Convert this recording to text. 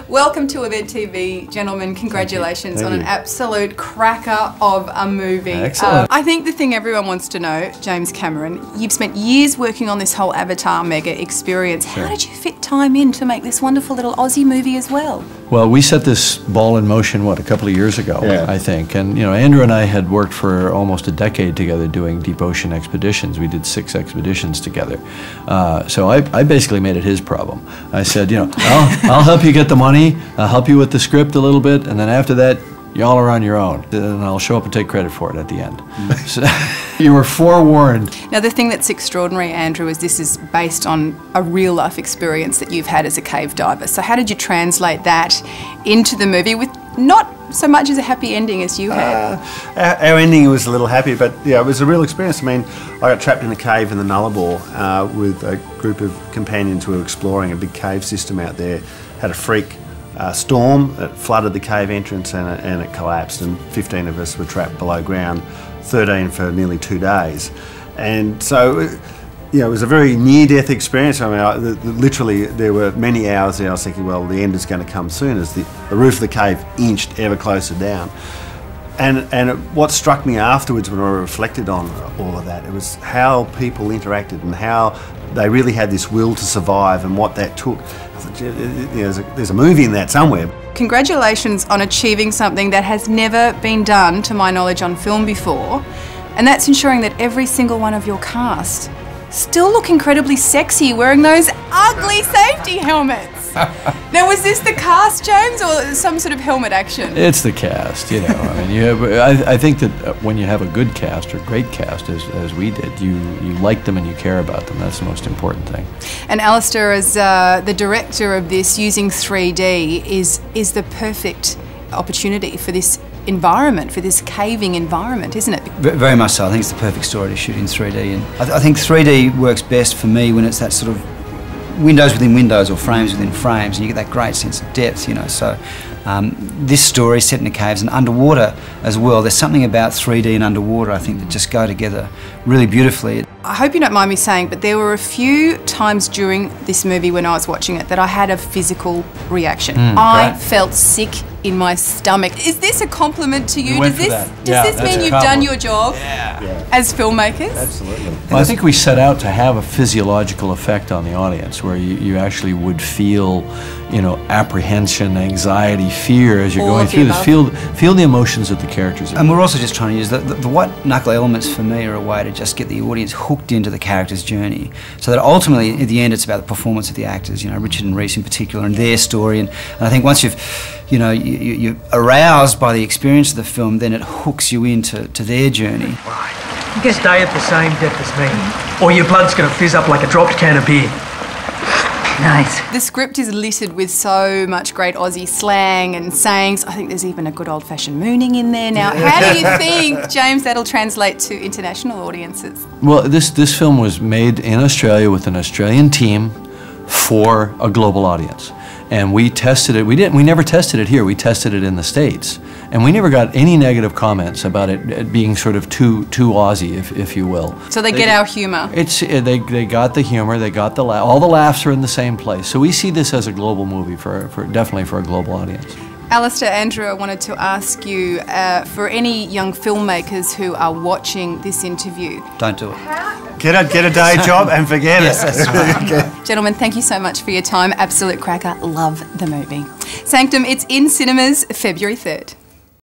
Welcome to Event TV, gentlemen. Congratulations on an absolute cracker of a movie. Excellent. I think the thing everyone wants to know, James Cameron, you've spent years working on this whole Avatar mega experience. How did you fit time in to make this wonderful little Aussie movie as well? Well, we set this ball in motion, what, a couple of years ago, I think. And, you know, Andrew and I had worked for almost a decade together doing deep ocean expeditions. We did 6 expeditions together. So I basically made it his problem. I said, you know, I'll help you get the money, I'll help you with the script a little bit, and then after that, y'all are on your own. And I'll show up and take credit for it at the end. So, you were forewarned. Now, the thing that's extraordinary, Andrew, is this is based on a real-life experience that you've had as a cave diver. So how did you translate that into the movie with not so much as a happy ending as you had? Our ending was a little happy, but yeah, it was a real experience. I mean, I got trapped in a cave in the Nullarbor with a group of companions who were exploring a big cave system out there. Had a freak storm that flooded the cave entrance and it collapsed, and 15 of us were trapped below ground, 13 for nearly 2 days. And so, you know, it was a very near-death experience. I mean, literally there were many hours there I was thinking, well, the end is going to come soon, as the roof of the cave inched ever closer down. And what struck me afterwards when I reflected on all of that, it was how people interacted and how they really had this will to survive and what that took. I thought, there's a movie in that somewhere. Congratulations on achieving something that has never been done, to my knowledge, on film before, and that's ensuring that every single one of your cast still look incredibly sexy wearing those ugly safety helmets. Now, was this the cast, James, or some sort of helmet action? It's the cast, you know. I mean, I think that when you have a good cast or great cast, as we did, you like them and you care about them. That's the most important thing. And Alistair, as the director of this, using 3D is the perfect opportunity for this environment, for this caving environment, isn't it? Very much so. I think it's the perfect story to shoot in 3D, and I think 3D works best for me when it's that sort of windows within windows or frames within frames, and you get that great sense of depth, you know. So this story is set in the caves and underwater as well. There's something about 3D and underwater, I think, that just go together really beautifully. I hope you don't mind me saying, but there were a few times during this movie when I was watching it that I had a physical reaction. I felt sick in my stomach. Is this a compliment to you? Does this mean you've done your job as filmmakers? Absolutely. Well, I think we set out to have a physiological effect on the audience where you actually would feel, you know, apprehension, anxiety, fear as you're going through this. Feel the emotions of the characters. And we're also just trying to use the white knuckle elements for me are a way to just get the audience hooked into the character's journey, so that ultimately at the end it's about the performance of the actors, you know, Richard and Reese in particular, and their story. And I think once you're aroused by the experience of the film, then it hooks you into their journey. Right. You can stay at the same depth as me, or your blood's going to fizz up like a dropped can of beer. Nice. The script is littered with so much great Aussie slang and sayings. I think there's even a good old-fashioned mooning in there. Now, how do you think, James, that'll translate to international audiences? Well, this film was made in Australia with an Australian team for a global audience. And we tested it. We never tested it here. We tested it in the States, and we never got any negative comments about it being sort of too Aussie, if you will. So they get our humour. They got the humour. They got the all the laughs are in the same place. So we see this as a global movie definitely for a global audience. Alistair, Andrew, I wanted to ask you, for any young filmmakers who are watching this interview, don't do it. Get a day job and forget it. That's right. Gentlemen, thank you so much for your time. Absolute cracker. Love the movie. Sanctum, it's in cinemas February 3rd.